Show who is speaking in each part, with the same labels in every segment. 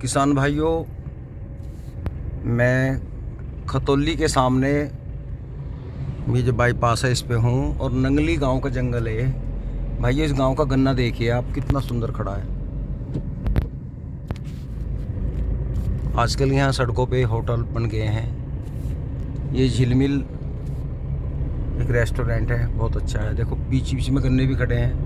Speaker 1: किसान भाइयों, मैं खतौली के सामने ये जो बाईपास है इस पे हूँ और नंगली गांव का जंगल है। भाइयों, इस गांव का गन्ना देखिए आप, कितना सुंदर खड़ा है। आजकल यहाँ सड़कों पे होटल बन गए हैं। ये झिलमिल एक रेस्टोरेंट है, बहुत अच्छा है। देखो बीच बीच में गन्ने भी खड़े हैं।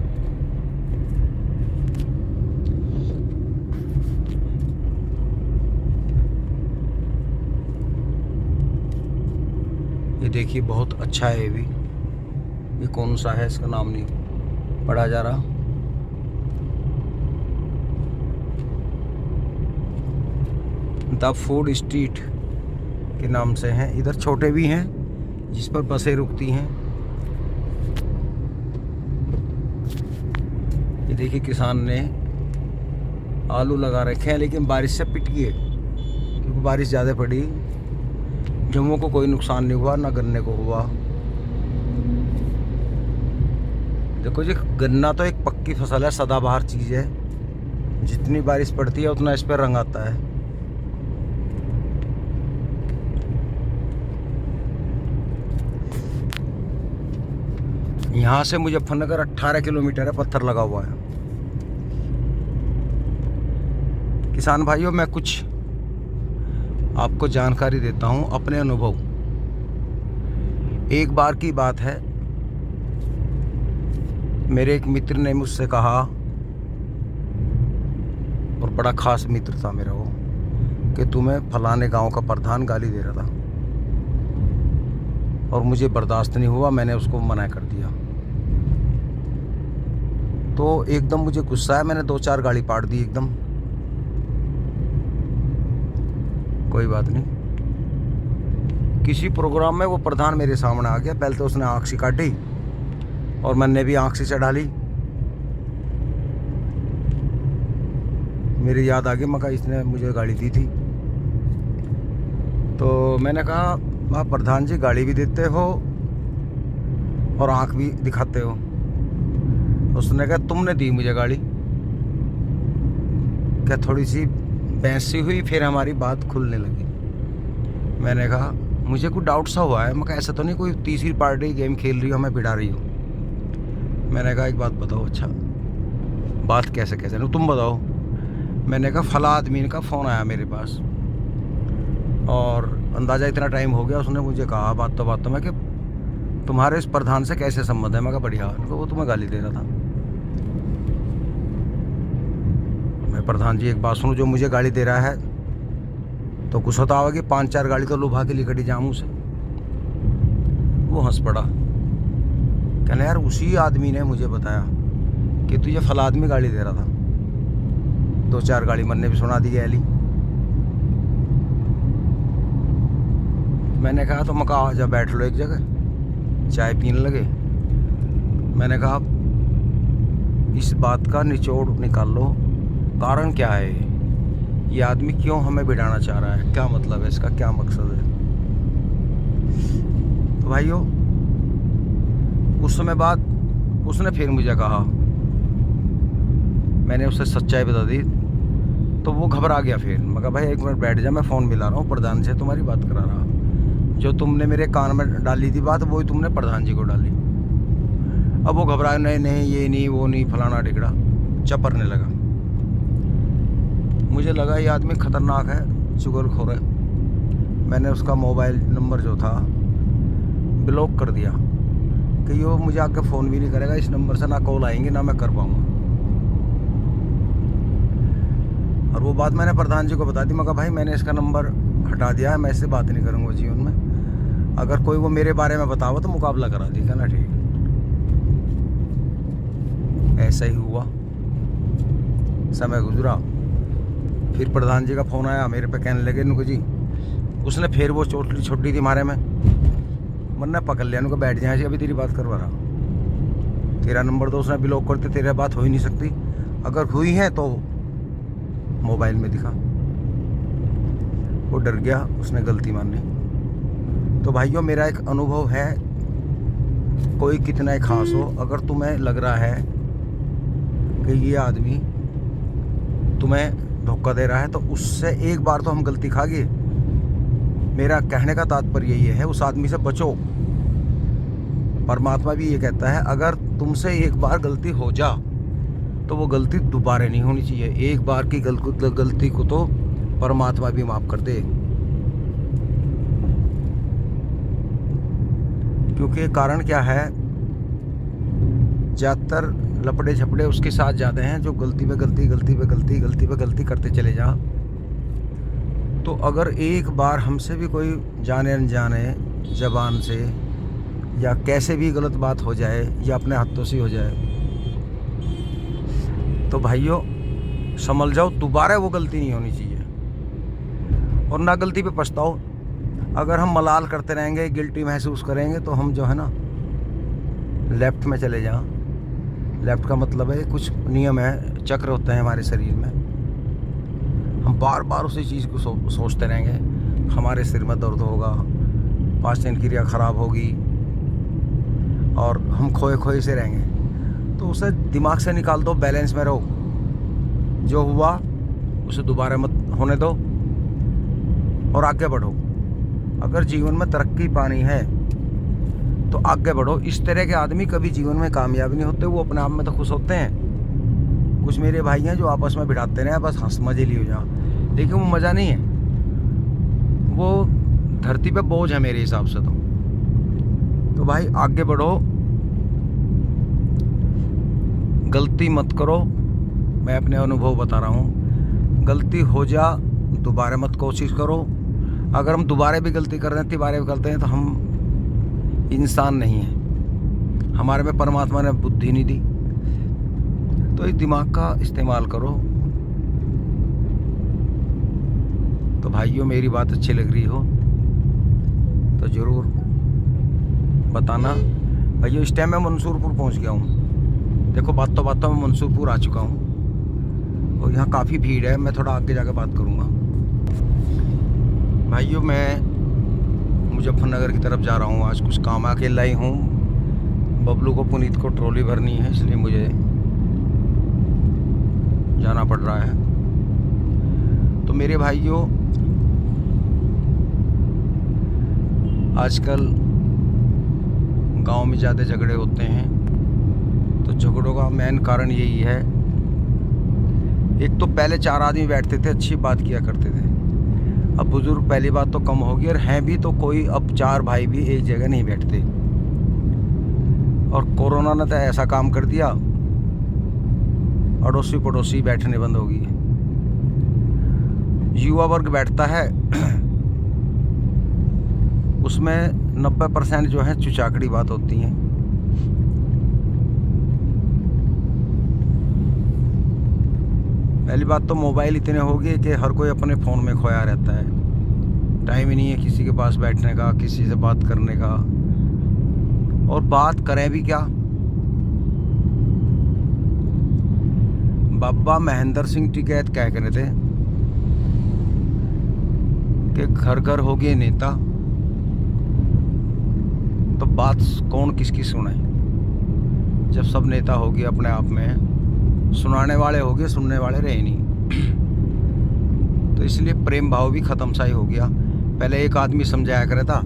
Speaker 1: ये देखिए बहुत अच्छा है। ये कौन सा है, इसका नाम नहीं पढ़ा जा रहा। द फूड स्ट्रीट के नाम से हैं। इधर छोटे भी हैं जिस पर बसें रुकती हैं। ये देखिए किसान ने आलू लगा रखे हैं, लेकिन बारिश से पिट गए क्योंकि बारिश ज़्यादा पड़ी। गेहूं को कोई नुकसान नहीं हुआ, ना गन्ने को हुआ। देखो जी, गन्ना तो एक पक्की फसल है, सदाबहार चीज़ है। जितनी बारिश पड़ती है उतना इस पर रंग आता है। यहाँ से मुजफ्फरनगर 18 किलोमीटर है, पत्थर लगा हुआ है। किसान भाइयों, मैं कुछ आपको जानकारी देता हूँ अपने अनुभव। एक बार की बात है, मेरे एक मित्र ने मुझसे कहा, और बड़ा खास मित्र था मेरा वो, कि तुम्हें फलाने गांव का प्रधान गाली दे रहा था। और मुझे बर्दाश्त नहीं हुआ, मैंने उसको मना कर दिया। तो एकदम मुझे गुस्सा है, मैंने 2-4 गाली पाड़ दी एकदम। कोई बात नहीं। किसी प्रोग्राम में वो प्रधान मेरे सामने आ गया। पहले तो उसने आँख से काटी और मैंने भी आँख से चढ़ा ली। मेरी याद आ गई, मगर इसने मुझे गाली दी थी। तो मैंने कहा, आप प्रधान जी गाली भी देते हो और आँख भी दिखाते हो। उसने कहा, तुमने दी मुझे गाली। क्या थोड़ी सी बहस सी हुई, फिर हमारी बात खुलने लगी। मैंने कहा, मुझे कुछ डाउट सा हुआ है। मैं ऐसा तो नहीं कोई तीसरी पार्टी गेम खेल रही हो, हमें भिड़ा रही हो। मैंने कहा, एक बात बताओ। अच्छा, बात कैसे कैसे नहीं तुम बताओ। मैंने कहा, फला आदमी का फ़ोन आया मेरे पास और अंदाज़ा इतना टाइम हो गया। उसने मुझे कहा बात तो मैं कि तुम्हारे इस प्रधान से कैसे संबंध है। मैं कहा, बढ़िया। वो तुम्हें गाली दे रहा था। मैं, प्रधान जी एक बात सुनो, जो मुझे गाली दे रहा है तो गुस्सा तो आवा कि 5-4 गाली तो लुभा के लिकटी जामू से। वो हंस पड़ा, कहना यार उसी आदमी ने मुझे बताया कि तुझे फला आदमी गाली दे रहा था। 2-4 गाली मन ने भी सुना दी एली। मैंने कहा, तो मका आ जा, बैठ लो एक जगह, चाय पीने लगे। मैंने कहा, इस बात का निचोड़ निकाल लो, कारण क्या है, ये आदमी क्यों हमें भिड़ाना चाह रहा है, क्या मतलब है इसका, क्या मकसद है। तो भाइयों, कुछ समय बाद उसने फिर मुझे कहा, मैंने उसे सच्चाई बता दी। तो वो घबरा गया। फिर मैं कहा, भाई एक मिनट बैठ जा, मैं फ़ोन मिला रहा हूँ, प्रधान से तुम्हारी बात करा रहा। जो तुमने मेरे कान में डाली थी बात, वही तुमने प्रधान जी को डाली। अब वो घबराया, नहीं नहीं ये नहीं वो नहीं, फलाना टिकड़ा, चपरने लगा। मुझे लगा ये आदमी ख़तरनाक है, चुगलखोर है। मैंने उसका मोबाइल नंबर जो था ब्लॉक कर दिया कि ये मुझे आके फ़ोन भी नहीं करेगा, इस नंबर से ना कॉल आएंगे ना मैं कर पाऊँगा। और वो बात मैंने प्रधान जी को बता दी। मैं कहा, भाई मैंने इसका नंबर हटा दिया है, मैं इससे बात नहीं करूँगा जीवन में। अगर कोई वो मेरे बारे में बताओ तो मुकाबला करा दी। कहना ठीक। ऐसा ही हुआ, समय गुजरा। फिर प्रधान जी का फ़ोन आया मेरे पे, कहने लगे, नुको जी उसने फिर वो चोटली छोटी थी मारे में, वरना पकड़ लिया, नुको बैठ जाए, अभी तेरी बात करवा रहा। तेरा नंबर तो उसने ब्लॉक करते, तेरे बात हो ही नहीं सकती, अगर हुई है तो मोबाइल में दिखा। वो डर गया, उसने गलती मानी। तो भाइयों, मेरा एक अनुभव है, कोई कितना ही खास हो, अगर तुम्हें लग रहा है कि ये आदमी तुम्हें धोखा दे रहा है तो उससे एक बार तो हम गलती खा गए। मेरा कहने का तात्पर्य ये है, उस आदमी से बचो। परमात्मा भी ये कहता है, अगर तुमसे एक बार गलती हो जा तो वो गलती दोबारा नहीं होनी चाहिए। एक बार की गलती को तो परमात्मा भी माफ़ कर दे, क्योंकि कारण क्या है, ज़्यादातर लपड़े झपड़े उसके साथ जाते हैं जो गलती पे गलती करते चले जा। तो अगर एक बार हमसे भी कोई जाने अनजाने ज़बान से या कैसे भी गलत बात हो जाए या अपने हाथों से हो जाए, तो भाइयों समझ जाओ दोबारा वो गलती नहीं होनी चाहिए। और ना गलती पे पछताओ। अगर हम मलाल करते रहेंगे, गिल्टी महसूस करेंगे, तो हम जो है ना लेफ़्ट में चले जाएं। लेफ़्ट का मतलब है कुछ नियम है, चक्र होते हैं हमारे शरीर में। हम बार बार उसी चीज़ को सोचते रहेंगे, हमारे सिर में दर्द होगा, पाचन क्रिया खराब होगी और हम खोए खोए से रहेंगे। तो उसे दिमाग से निकाल दो, बैलेंस में रहो। जो हुआ उसे दोबारा मत होने दो और आगे बढ़ो। अगर जीवन में तरक्की पानी है तो आगे बढ़ो। इस तरह के आदमी कभी जीवन में कामयाब नहीं होते, वो अपने आप में तो खुश होते हैं। कुछ मेरे भाई हैं जो आपस में भिड़ाते रहे, बस हंस मजे लियो जा, लेकिन वो मज़ा नहीं है, वो धरती पे बोझ है मेरे हिसाब से। तो भाई आगे बढ़ो, गलती मत करो। मैं अपने अनुभव बता रहा हूँ, गलती हो जा दोबारा मत कोशिश करो। अगर हम दोबारा भी गलती कर रहे हैं, तिबारे भी करते हैं, तो हम इंसान नहीं हैं। हमारे में परमात्मा ने बुद्धि नहीं दी। तो इस दिमाग का इस्तेमाल करो। तो भाइयों मेरी बात अच्छी लग रही हो तो ज़रूर बताना। भाइयों इस टाइम मैं मंसूरपुर पहुंच गया हूँ। देखो बातों बातों में मंसूरपुर आ चुका हूँ और यहाँ काफ़ी भीड़ है। मैं थोड़ा आगे जाकर बात करूँगा। भाइयों मैं मुजफ्फरनगर की तरफ जा रहा हूँ, आज कुछ काम है, अकेला ही हूँ। बबलू को पुनीत को ट्रॉली भरनी है, इसलिए मुझे जाना पड़ रहा है। तो मेरे भाइयों आजकल गांव में ज़्यादा झगड़े होते हैं। तो झगड़ों का मेन कारण यही है, एक तो पहले 4 आदमी बैठते थे, अच्छी बात किया करते थे। अब बुजुर्ग पहली बात तो कम हो गई, और हैं भी तो कोई अब 4 भाई भी एक जगह नहीं बैठते। और कोरोना ने तो ऐसा काम कर दिया, अड़ोसी पड़ोसी बैठने बंद हो गई। युवा वर्ग बैठता है, उसमें 90% जो है चुचाकड़ी बात होती हैं। पहली बात तो मोबाइल इतने हो गए कि हर कोई अपने फ़ोन में खोया रहता है। टाइम ही नहीं है किसी के पास बैठने का, किसी से बात करने का। और बात करें भी क्या, बाबा महेंद्र सिंह टिकैत कह रहे थे कि घर घर हो गए नेता, तो बात कौन किसकी सुने। जब सब नेता हो गए अपने आप में, सुनाने वाले हो गए, सुनने वाले रहे नहीं। तो इसलिए प्रेम भाव भी ख़त्म सा ही हो गया। पहले एक आदमी समझाया करे था,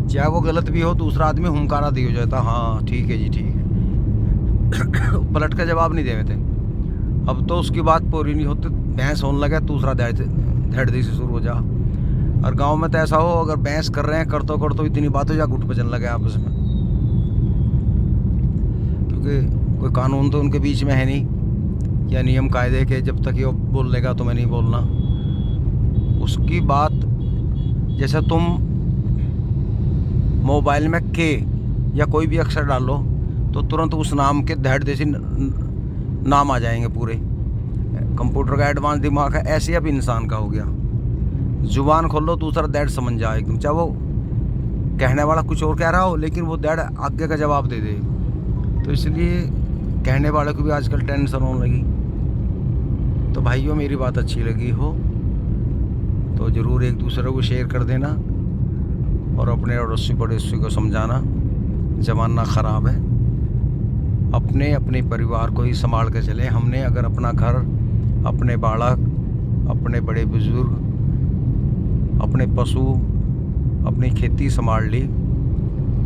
Speaker 1: चाहे वो गलत भी हो, दूसरा आदमी हुंकारा दिया जाता, हाँ ठीक है जी ठीक है। पलट का जवाब नहीं देते थे। अब तो उसकी बात पूरी नहीं होती, बहस होने लगा, दूसरा धैर्य से शुरू हो जा। और गांव में तो ऐसा हो, अगर बहस कर रहे हैं करतो इतनी बात हो जा, गुट बजन लगे आपस में, क्योंकि कोई कानून तो उनके बीच में है नहीं, या नियम कायदे के जब तक ये बोल लेगा तो मैं नहीं बोलना। उसकी बात, जैसे तुम मोबाइल में के या कोई भी अक्षर डालो तो तुरंत उस नाम के धैर्य जैसे नाम आ जाएंगे पूरे। कंप्यूटर का एडवांस दिमाग है, ऐसे अब इंसान का हो गया। जुबान खोलो, दूसरा दैड समझ जाए एकदम, चाहे वो कहने वाला कुछ और कह रहा हो, लेकिन वो दैड आगे का जवाब दे दे। तो इसलिए कहने वाले को भी आजकल टेंशन होने लगी। तो भाइयों मेरी बात अच्छी लगी हो तो ज़रूर एक दूसरे को शेयर कर देना और अपने अड़ोसी पड़ोसी को समझाना। ज़माना ख़राब है, अपने परिवार को ही संभाल के चले। हमने अगर अपना घर, अपने बालक, अपने बड़े बुजुर्ग, अपने पशु, अपनी खेती संभाल ली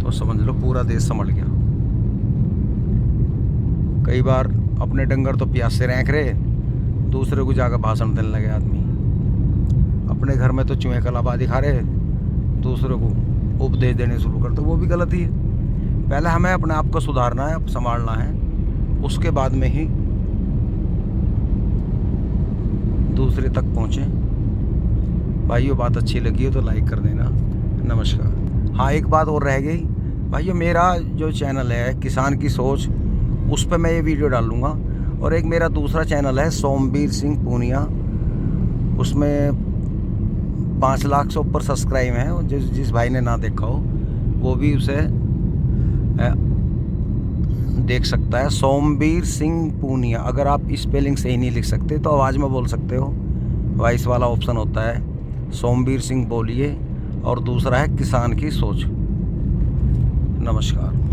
Speaker 1: तो समझ लो पूरा देश संभल गया। कई बार अपने डंगर तो प्यासे रैंक रहे, दूसरे को जाकर भाषण देने लगे आदमी। अपने घर में तो चूहे कलाबा दिखा रहे, दूसरे को उपदेश देने शुरू करते, वो भी गलत ही है। पहले हमें अपने आप को सुधारना है, संभालना है, उसके बाद में ही दूसरे तक पहुँचे। भाइयों बात अच्छी लगी हो तो लाइक कर देना। नमस्कार। हाँ एक बात और रह गई भाइयों, मेरा जो चैनल है किसान की सोच, उस पर मैं ये वीडियो डालूँगा। और एक मेरा दूसरा चैनल है सोमवीर सिंह पूनिया, उसमें 5 लाख से ऊपर सब्सक्राइब हैं। जिस भाई ने ना देखा हो वो भी उसे देख सकता है। सोमवीर सिंह पूनिया। अगर आप स्पेलिंग सही नहीं लिख सकते तो आवाज़ में बोल सकते हो, वॉइस वाला ऑप्शन होता है, सोमवीर सिंह बोलिए। और दूसरा है किसान की सोच। नमस्कार।